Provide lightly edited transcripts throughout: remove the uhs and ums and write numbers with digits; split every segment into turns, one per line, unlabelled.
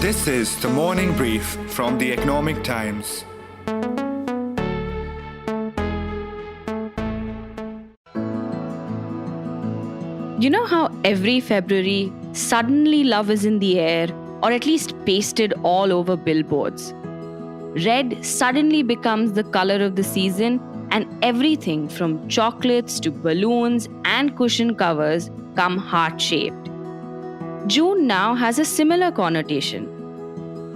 This is the morning brief from the Economic Times.
You know how every February, suddenly love is in the air, or at least pasted all over billboards? Red suddenly becomes the color of the season, and everything from chocolates to balloons and cushion covers come heart-shaped. June now has a similar connotation.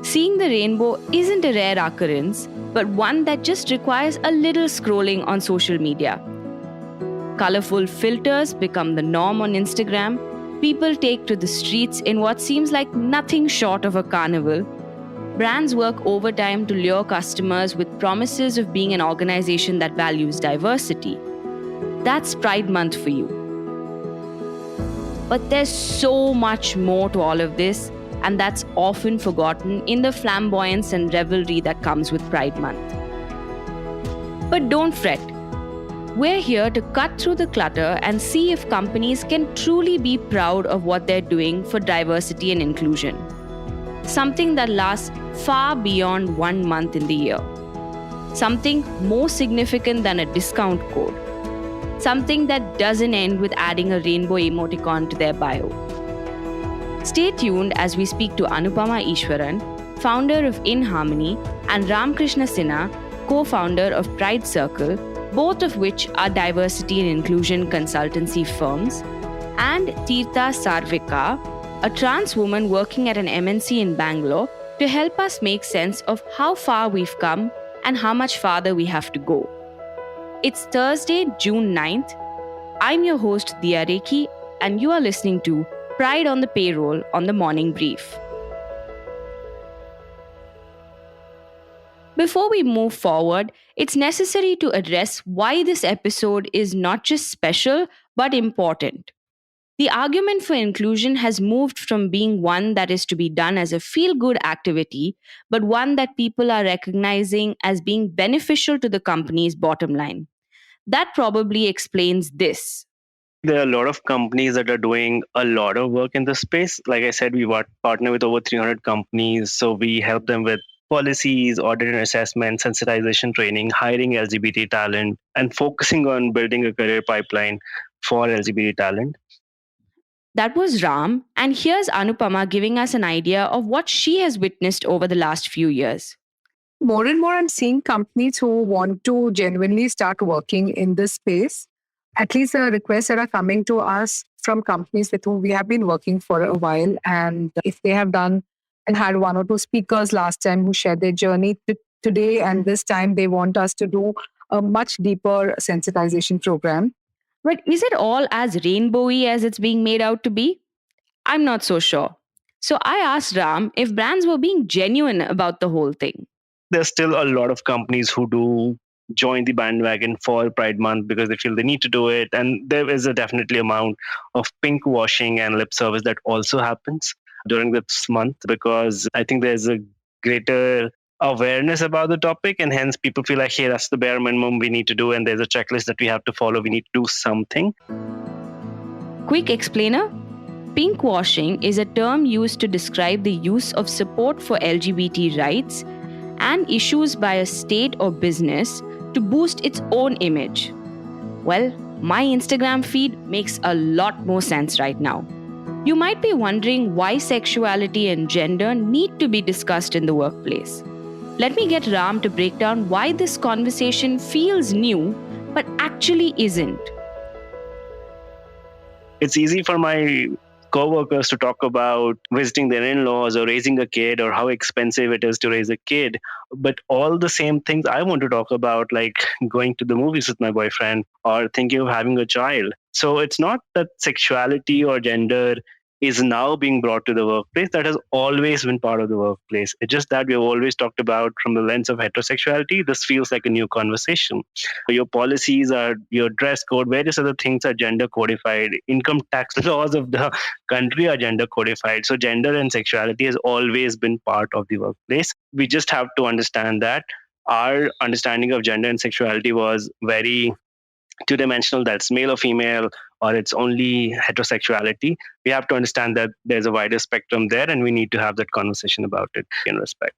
Seeing the rainbow isn't a rare occurrence, but one that just requires a little scrolling on social media. Colorful filters become the norm on Instagram. People take to the streets in what seems like nothing short of a carnival. Brands work overtime to lure customers with promises of being an organization that values diversity. That's Pride Month for you. But there's so much more to all of this, and that's often forgotten in the flamboyance and revelry that comes with Pride Month. But don't fret. We're here to cut through the clutter and see if companies can truly be proud of what they're doing for diversity and inclusion. Something that lasts far beyond 1 month in the year. Something more significant than a discount code. Something that doesn't end with adding a rainbow emoticon to their bio. Stay tuned as we speak to Anupama Easwaran, founder of InHarmony, and Ramkrishna Sinha, co-founder of Pride Circle, both of which are diversity and inclusion consultancy firms, and Teertha Sarvika, a trans woman working at an MNC in Bangalore, to help us make sense of how far we've come and how much farther we have to go. It's Thursday, June 9th. I'm your host, Dia Rekhi, and you are listening to Pride on the Payroll on the Morning Brief. Before we move forward, it's necessary to address why this episode is not just special, but important. The argument for inclusion has moved from being one that is to be done as a feel-good activity, but one that people are recognizing as being beneficial to the company's bottom line. That probably explains this.
There are a lot of companies that are doing a lot of work in this space. Like I said, we partner with over 300 companies. So we help them with policies, audit and assessment, sensitization training, hiring LGBT talent, and focusing on building a career pipeline for LGBT talent.
That was Ram, and here's Anupama giving us an idea of what she has witnessed over the last few years.
More and more, I'm seeing companies who want to genuinely start working in this space. At least the requests that are coming to us from companies with whom we have been working for a while. And if they have done and had 1 or 2 speakers last time who shared their journey today, and this time they want us to do a much deeper sensitization program.
But is it all as rainbowy as it's being made out to be? I'm not so sure. So I asked Ram if brands were being genuine about the whole thing.
There's still a lot of companies who do join the bandwagon for Pride Month because they feel they need to do it. And there is a definitely amount of pink washing and lip service that also happens during this month, because I think there's a greater awareness about the topic, and hence people feel like, hey, that's the bare minimum we need to do, and there's a checklist that we have to follow. We need to do something.
Quick explainer. Pink washing is a term used to describe the use of support for LGBT rights and issues by a state or business to boost its own image. Well, my Instagram feed makes a lot more sense right now. You might be wondering why sexuality and gender need to be discussed in the workplace. Let me get Ram to break down why this conversation feels new, but actually isn't.
It's easy for my co-workers to talk about visiting their in-laws or raising a kid or how expensive it is to raise a kid. But all the same things I want to talk about, like going to the movies with my boyfriend or thinking of having a child. So it's not that sexuality or gender is now being brought to the workplace. That has always been part of the workplace. It's just that we have always talked about from the lens of heterosexuality. This feels like a new conversation. Your policies are, your dress code, various other things are gender codified. Income tax laws of the country are gender codified. So gender and sexuality has always been part of the workplace. We just have to understand that our understanding of gender and sexuality was very two-dimensional, that's male or female, or it's only heterosexuality. We have to understand that there's a wider spectrum there, and we need to have that conversation about it in respect.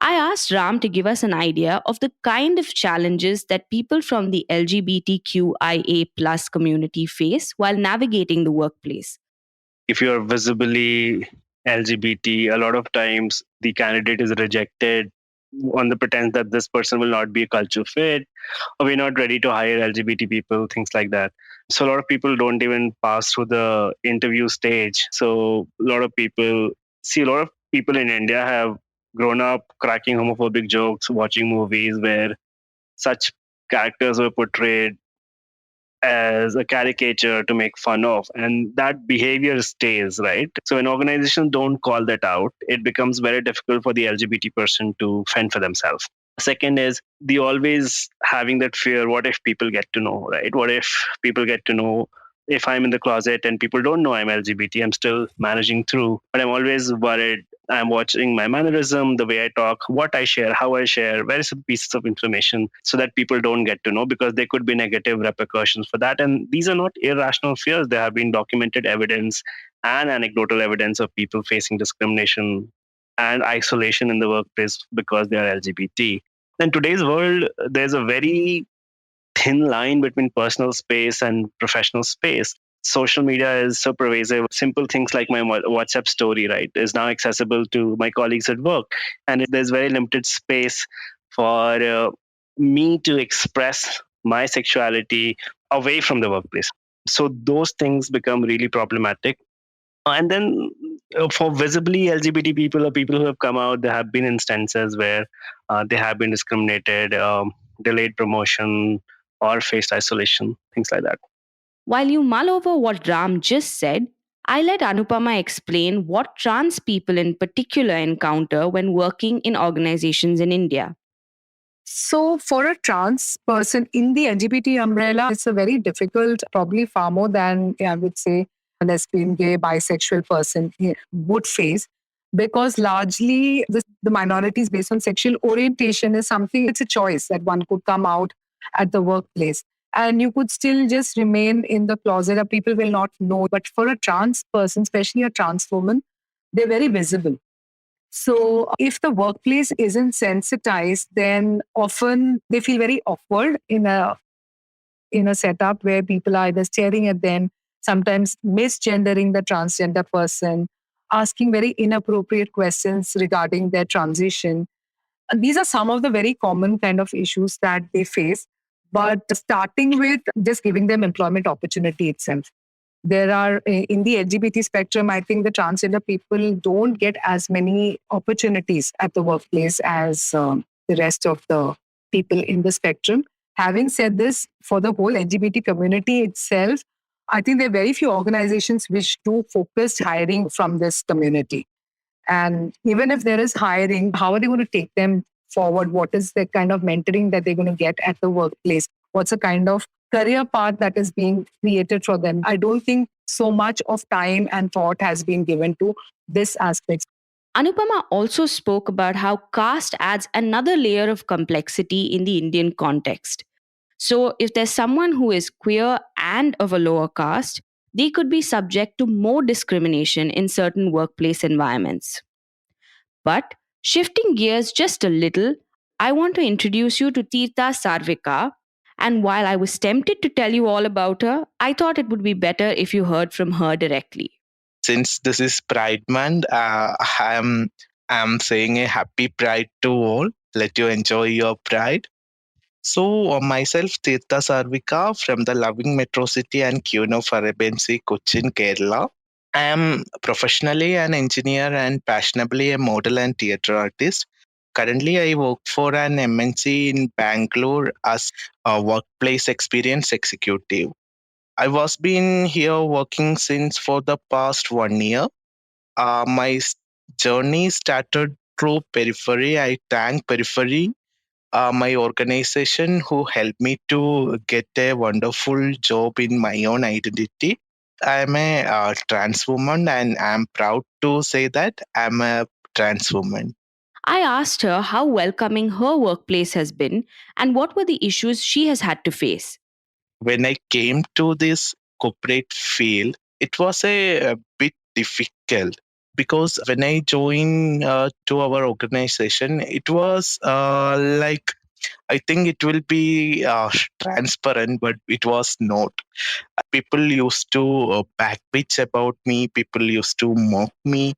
I asked Ram to give us an idea of the kind of challenges that people from the LGBTQIA plus community face while navigating the workplace.
If you're visibly LGBT, a lot of times the candidate is rejected on the pretense that this person will not be a culture fit, or we're not ready to hire LGBT people, things like that. So a lot of people don't even pass through the interview stage. So a lot of people in India have grown up cracking homophobic jokes, watching movies where such characters were portrayed as a caricature to make fun of, and that behavior stays, right? So when organizations don't call that out, it becomes very difficult for the LGBT person to fend for themselves. Second is the always having that fear, what if people get to know, right? What if people get to know, if I'm in the closet and people don't know I'm LGBT, I'm still managing through, but I'm always worried. I'm watching my mannerism, the way I talk, what I share, how I share, various pieces of information so that people don't get to know, because there could be negative repercussions for that. And these are not irrational fears. There have been documented evidence and anecdotal evidence of people facing discrimination and isolation in the workplace because they are LGBT. In today's world, there's a very thin line between personal space and professional space. Social media is so pervasive. Simple things like my WhatsApp story, right, is now accessible to my colleagues at work. And there's very limited space for me to express my sexuality away from the workplace. So those things become really problematic. And then for visibly LGBT people or people who have come out, there have been instances where they have been discriminated, delayed promotion, or faced isolation, things like that.
While you mull over what Ram just said, I let Anupama explain what trans people in particular encounter when working in organizations in India.
So, for a trans person in the LGBT umbrella, it's a very difficult, probably far more than I would say a lesbian, gay, bisexual person would face, because largely the minorities based on sexual orientation is something, it's a choice that one could come out at the workplace. And you could still just remain in the closet, or people will not know. But for a trans person, especially a trans woman, they're very visible. So if the workplace isn't sensitized, then often they feel very awkward in a setup where people are either staring at them, sometimes misgendering the transgender person, asking very inappropriate questions regarding their transition. And these are some of the very common kind of issues that they face. But starting with just giving them employment opportunity itself. There are, in the LGBT spectrum, I think the transgender people don't get as many opportunities at the workplace as the rest of the people in the spectrum. Having said this, for the whole LGBT community itself, I think there are very few organizations which do focused hiring from this community. And even if there is hiring, how are they going to take them forward? What is the kind of mentoring that they're going to get at the workplace? What's the kind of career path that is being created for them? I don't think so much of time and thought has been given to this aspect.
Anupama also spoke about how caste adds another layer of complexity in the Indian context. So, if there's someone who is queer and of a lower caste, they could be subject to more discrimination in certain workplace environments. But shifting gears just a little, I want to introduce you to Teertha Sarvika. And while I was tempted to tell you all about her, I thought it would be better if you heard from her directly.
Since this is Pride Month, I'm saying a happy Pride to all. Let you enjoy your Pride. So, myself, Teertha Sarvika from the loving Metro City and Queen of Arabian Sea, Cochin, Kerala. I am professionally an engineer and passionately a model and theatre artist. Currently, I work for an MNC in Bangalore as a workplace experience executive. I was been here working since for the past 1 year. My journey started through Periphery. I thank Periphery, my organization, who helped me to get a wonderful job in my own identity. I'm a trans woman, and I'm proud to say that I'm a trans woman.
I asked her how welcoming her workplace has been and what were the issues she has had to face.
when I came to this corporate field, it was a bit difficult because when I joined to our organization, it was like I think it will be transparent, but it was not. People used to backbitch about me. People used to mock me.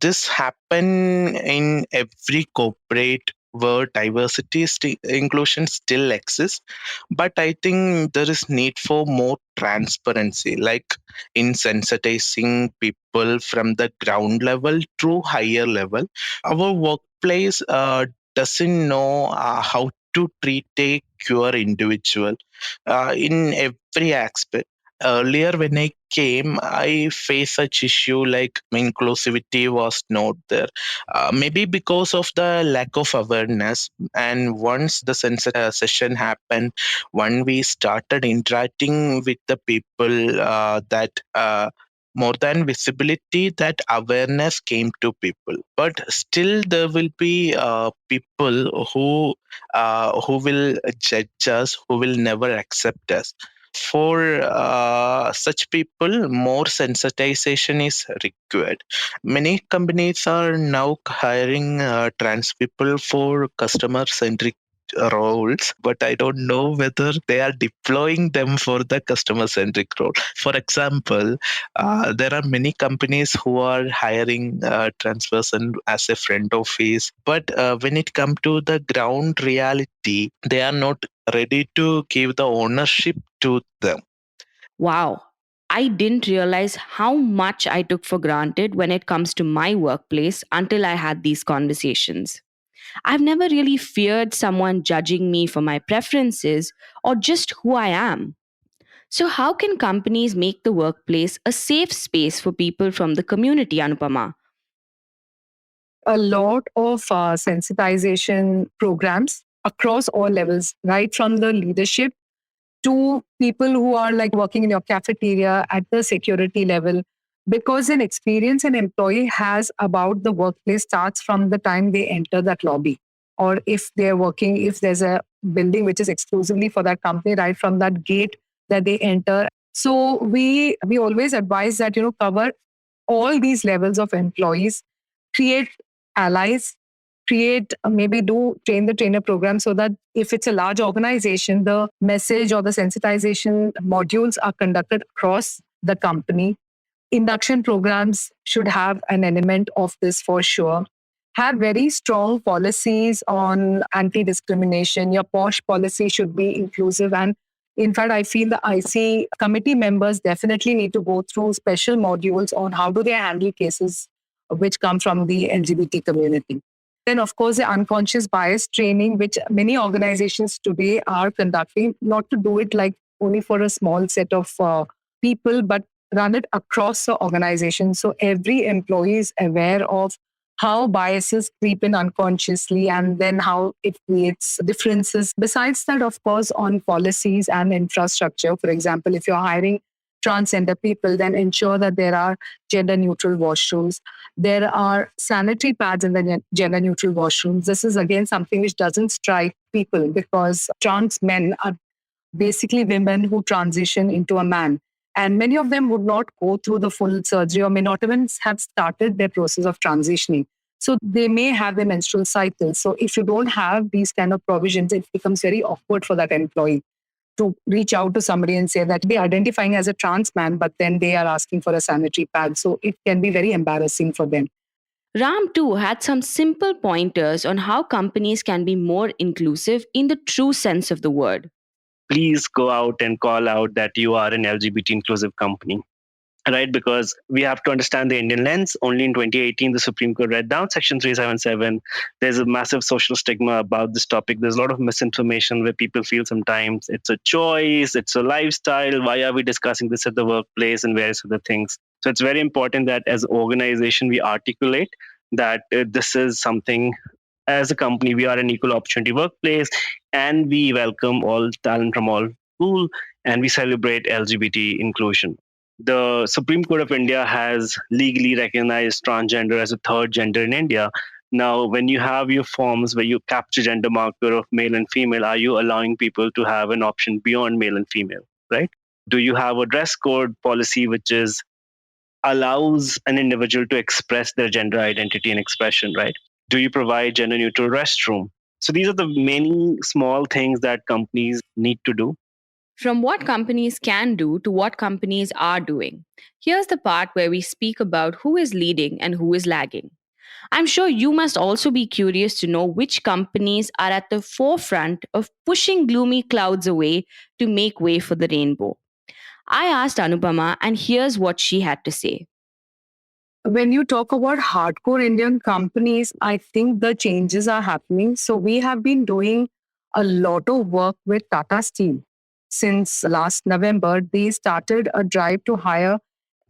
This happen in every corporate where diversity inclusion still exists, but I think there is need for more transparency, like in sensitizing people from the ground level to higher level. Our workplace doesn't know how to treat a queer individual in every aspect. Earlier, when I came, I faced such issue like inclusivity was not there. Maybe because of the lack of awareness. And once the session happened, when we started interacting with the people, that more than visibility, that awareness came to people. But still, there will be people who will judge us, who will never accept us. For such people, more sensitization is required. Many companies are now hiring trans people for customer centric roles, but I don't know whether they are deploying them for the customer centric role. For example, there are many companies who are hiring trans person as a front office, but when it comes to the ground reality, they are not ready to give the ownership to them.
Wow. I didn't realize how much I took for granted when it comes to my workplace until I had these conversations. I've never really feared someone judging me for my preferences or just who I am. So, how can companies make the workplace a safe space for people from the community, Anupama?
A lot of sensitization programs across all levels, right from the leadership to people who are like working in your cafeteria at the security level. Because an experience an employee has about the workplace starts from the time they enter that lobby. Or if they're working, if there's a building which is exclusively for that company, right from that gate that they enter. So we always advise that, cover all these levels of employees, create allies, create maybe do train the trainer program so that if it's a large organization, the message or the sensitization modules are conducted across the company. Induction programs should have an element of this for sure. Have very strong policies on anti discrimination. Your POSH policy should be inclusive. And in fact, I feel the IC committee members definitely need to go through special modules on how do they handle cases which come from the LGBT community. Then, of course, the unconscious bias training, which many organizations today are conducting, not to do it like only for a small set of people, but run it across the organization. So every employee is aware of how biases creep in unconsciously and then how it creates differences. Besides that, of course, on policies and infrastructure, for example, if you're hiring transgender people, then ensure that there are gender neutral washrooms. There are sanitary pads in the gender neutral washrooms. This is again something which doesn't strike people because trans men are basically women who transition into a man. And many of them would not go through the full surgery or may not even have started their process of transitioning. So they may have a menstrual cycle. So if you don't have these kind of provisions, it becomes very awkward for that employee to reach out to somebody and say that they're identifying as a trans man, but then they are asking for a sanitary pad. So it can be very embarrassing for them.
Ram too had some simple pointers on how companies can be more inclusive in the true sense of the word.
Please go out and call out that you are an LGBT inclusive company. Right, because we have to understand the Indian lens. Only in 2018, the Supreme Court read down Section 377. There's a massive social stigma about this topic. There's a lot of misinformation where people feel sometimes it's a choice, it's a lifestyle. Why are we discussing this at the workplace and various other things? So it's very important that as an organization, we articulate that this is something. As a company, we are an equal opportunity workplace and we welcome all talent from all pool and we celebrate LGBT inclusion. The Supreme Court of India has legally recognized transgender as a third gender in India. Now, when you have your forms where you capture gender marker of male and female, are you allowing people to have an option beyond male and female? right? Do you have a dress code policy which is allows an individual to express their gender identity and expression, right? Do you provide gender neutral restroom? So these are the many small things that companies need to do.
From what companies can do to what companies are doing, here's the part where we speak about who is leading and who is lagging. I'm sure you must also be curious to know which companies are at the forefront of pushing gloomy clouds away to make way for the rainbow. I asked Anupama, and here's what she had to say.
When you talk about hardcore Indian companies, I think the changes are happening. So we have been doing a lot of work with Tata Steel. Since last November, they started a drive to hire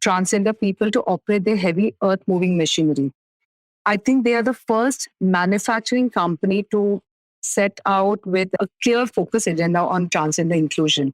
transgender people to operate their heavy earth moving machinery. I think they are the first manufacturing company to set out with a clear focus agenda on transgender inclusion.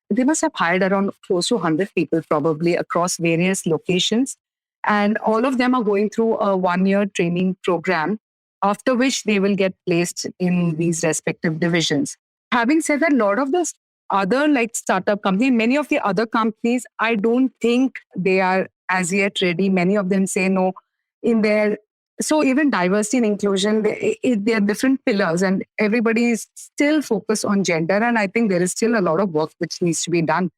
They must have hired around close to 100 people probably across various locations. And all of them are going through a 1 year training program, after which they will get placed in these respective divisions. Having said that, a lot of the other like startup companies, many of the other companies, I don't think they are as yet ready. Many of them say no in their so even diversity and inclusion, they are different pillars, and everybody is still focused on gender. And I think there is still a lot of work which needs to be done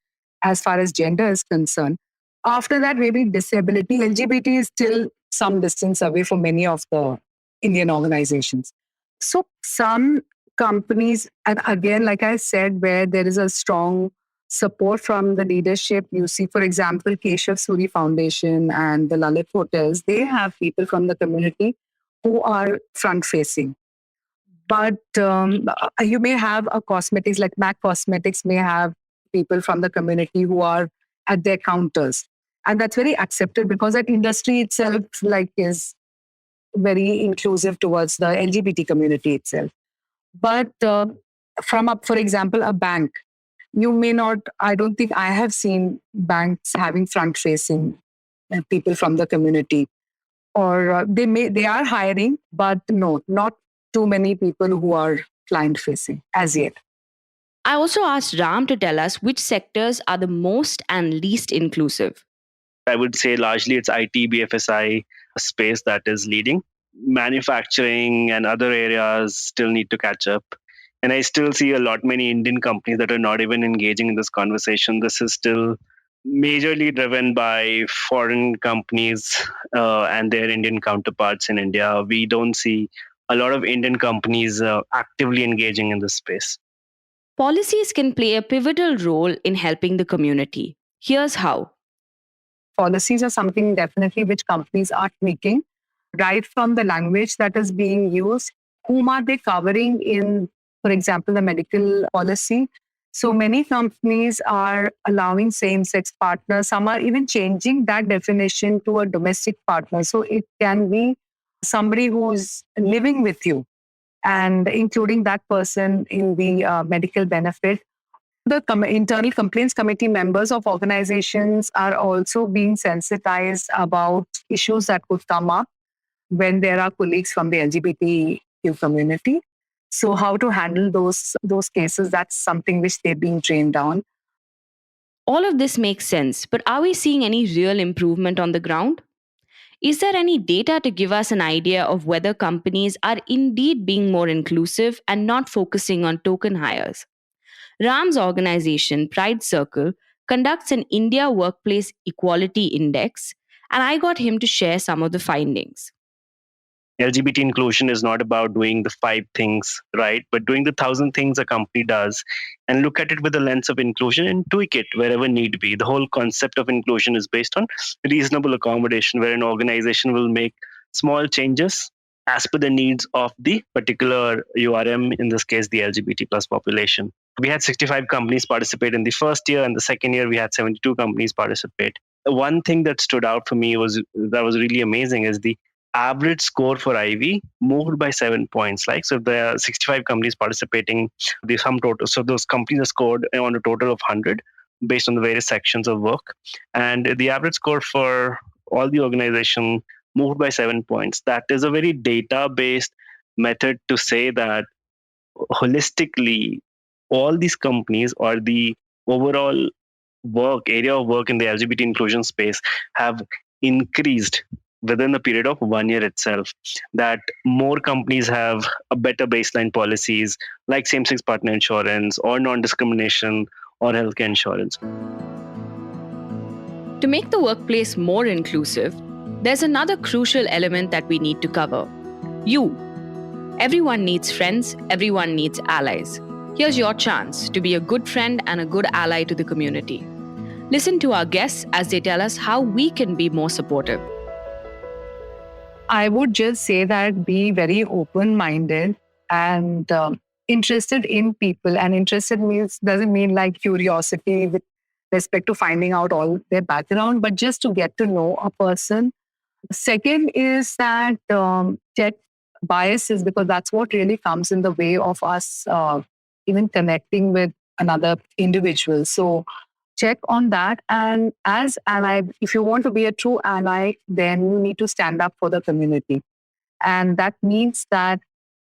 as far as gender is concerned. After that, maybe disability, LGBT is still some distance away from many of the Indian organizations. So some companies, and again, like I said, where there is a strong support from the leadership. You see, for example, Keshav Suri Foundation and the Lalit Hotels, they have people from the community who are front facing. But you may have a cosmetics like MAC Cosmetics may have people from the community who are at their counters. And that's very accepted because that industry itself like is very inclusive towards the LGBT community itself. But for example, a bank, you may not, I don't think I have seen banks having front facing people from the community, or they are hiring, but no, not too many people who are client facing as yet.
I also asked Ram to tell us which sectors are the most and least inclusive.
I would say largely it's IT, BFSI space that is leading. Manufacturing and other areas still need to catch up. And I still see a lot many Indian companies that are not even engaging in this conversation. This is still majorly driven by foreign companies and their Indian counterparts in India. We don't see a lot of Indian companies actively engaging in this space.
Policies can play a pivotal role in helping the community. Here's how.
Policies are something definitely which companies are tweaking, right from the language that is being used. Whom are they covering in, for example, the medical policy? So many companies are allowing same-sex partners. Some are even changing that definition to a domestic partner. So it can be somebody who's living with you and including that person in the medical benefit. The internal complaints committee members of organizations are also being sensitized about issues that could come up when there are colleagues from the LGBTQ community. So how to handle those cases, that's something which they're being trained on.
All of this makes sense, but are we seeing any real improvement on the ground? Is there any data to give us an idea of whether companies are indeed being more inclusive and not focusing on token hires? Ram's organization, Pride Circle, conducts an India Workplace Equality Index, and I got him to share some of the findings.
LGBT inclusion is not about doing the 5 things, right? But doing the 1,000 things a company does and look at it with the lens of inclusion and tweak it wherever need be. The whole concept of inclusion is based on reasonable accommodation, where an organization will make small changes as per the needs of the particular URM, in this case, the LGBT plus population. We had 65 companies participate in the first year, and the second year we had 72 companies participate. One thing that stood out for me was really amazing is the average score for IV moved by 7 points. Like, so there are 65 companies participating, the sum total. So those companies are scored on a total of 100 based on the various sections of work. And the average score for all the organization moved by 7 points. That is a very data-based method to say that holistically, all these companies or the overall area of work in the LGBT inclusion space have increased within the period of 1 year itself. That more companies have a better baseline policies like same-sex partner insurance or non-discrimination or healthcare insurance.
To make the workplace more inclusive, there's another crucial element that we need to cover. You. Everyone needs friends, everyone needs allies. Here's your chance to be a good friend and a good ally to the community. Listen to our guests as they tell us how we can be more supportive.
I would just say that be very open-minded and interested in people. And interested doesn't mean like curiosity with respect to finding out all their background, but just to get to know a person. Second is that check biases, because that's what really comes in the way of us even connecting with another individual. So check on that. And as ally, if you want to be a true ally, then you need to stand up for the community. And that means that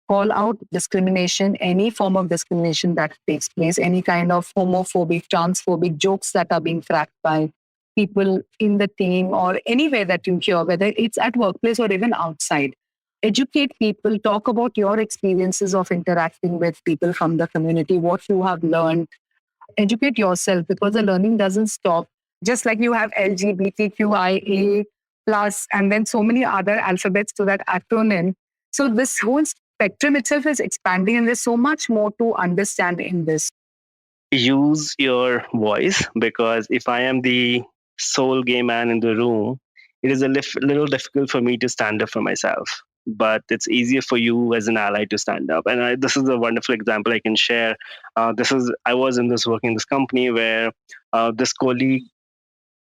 call out discrimination, any form of discrimination that takes place, any kind of homophobic, transphobic jokes that are being cracked by people in the team or anywhere that you hear, whether it's at workplace or even outside. Educate people, talk about your experiences of interacting with people from the community, what you have learned. Educate yourself, because the learning doesn't stop. Just like you have LGBTQIA plus, and then so many other alphabets to that acronym. So this whole spectrum itself is expanding, and there's so much more to understand in this.
Use your voice, because if I am the sole gay man in the room, it is a little difficult for me to stand up for myself. But it's easier for you as an ally to stand up. And this is a wonderful example I can share. I was working in this company where this colleague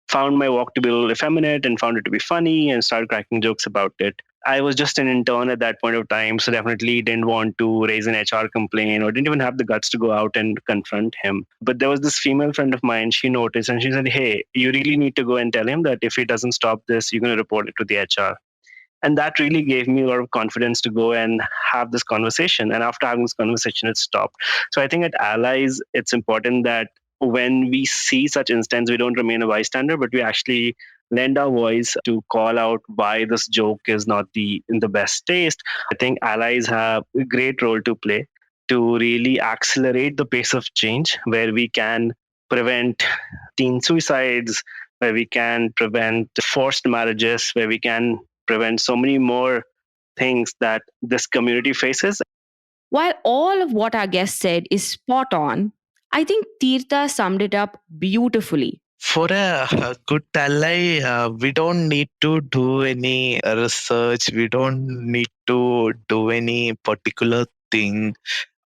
found my walk to be a little effeminate and found it to be funny and started cracking jokes about it. I was just an intern at that point of time, so definitely didn't want to raise an HR complaint or didn't even have the guts to go out and confront him. But there was this female friend of mine, she noticed and she said, hey, you really need to go and tell him that if he doesn't stop this, you're going to report it to the HR. And that really gave me a lot of confidence to go and have this conversation. And after having this conversation, it stopped. So I think at Allies, it's important that when we see such instances, we don't remain a bystander, but we actually lend our voice to call out why this joke is not in the best taste. I think Allies have a great role to play to really accelerate the pace of change, where we can prevent teen suicides, where we can prevent forced marriages, where we can prevent so many more things that this community faces.
While all of what our guest said is spot on, I think Teertha summed it up beautifully.
For a good ally, we don't need to do any research. We don't need to do any particular thing.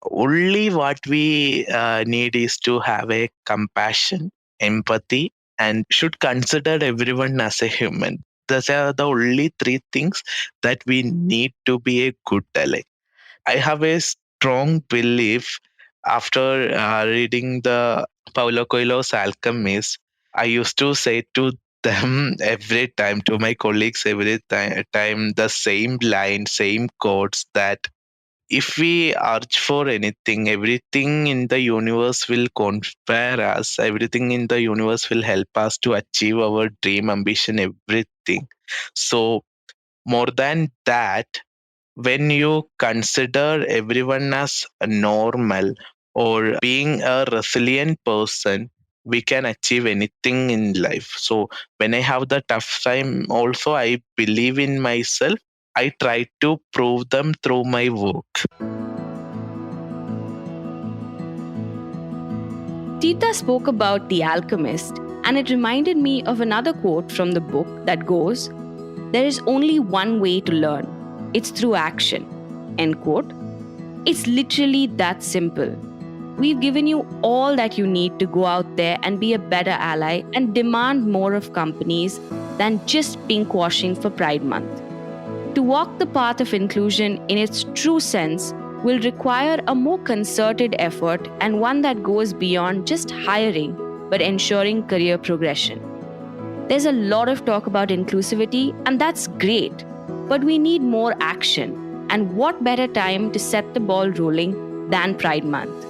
Only what we need is to have a compassion, empathy, and should consider everyone as a human. Those are the only three things that we need to be a good ally. I have a strong belief after reading the Paulo Coelho's Alchemist. I used to say to them every time, to my colleagues every time, the same line, same quotes, that if we urge for anything, everything in the universe will conspire us. Everything in the universe will help us to achieve our dream, ambition, everything. So more than that, when you consider everyone as a normal or being a resilient person, we can achieve anything in life. So when I have the tough time also, I believe in myself. I try to prove them through my work.
Teertha spoke about The Alchemist, and it reminded me of another quote from the book that goes, "There is only one way to learn. It's through action." End quote. It's literally that simple. We've given you all that you need to go out there and be a better ally and demand more of companies than just pinkwashing for Pride Month. To walk the path of inclusion in its true sense will require a more concerted effort, and one that goes beyond just hiring but ensuring career progression. There's a lot of talk about inclusivity, and that's great, but we need more action. And what better time to set the ball rolling than Pride Month?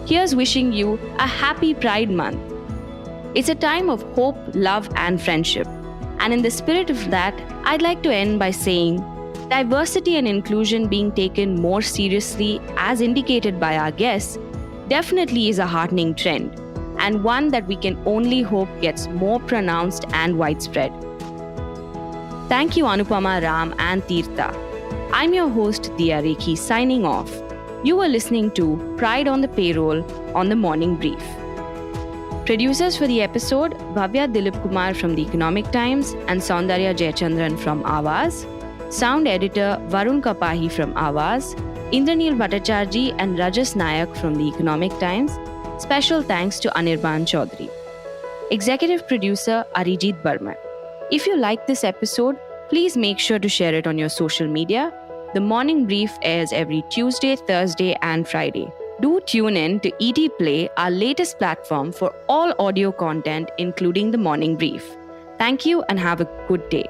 Here's wishing you a happy Pride Month. It's a time of hope, love, and friendship. And in the spirit of that, I'd like to end by saying diversity and inclusion being taken more seriously, as indicated by our guests, definitely is a heartening trend, and one that we can only hope gets more pronounced and widespread. Thank you, Anupama, Ram, and Teertha. I'm your host, Dia Rekhi, signing off. You were listening to Pride on the Payroll on the Morning Brief. Producers for the episode, Bhavya Dilip Kumar from the Economic Times and Saundarya Jayachandran from Awaaz. Sound editor, Varun Kapahi from Awaaz. Indranil Bhattacharjee and Rajas Nayak from the Economic Times. Special thanks to Anirban Chaudhary. Executive producer, Arijit Burman. If you like this episode, please make sure to share it on your social media. The Morning Brief airs every Tuesday, Thursday, and Friday. Do tune in to ET Play, our latest platform for all audio content, including the Morning Brief. Thank you and have a good day.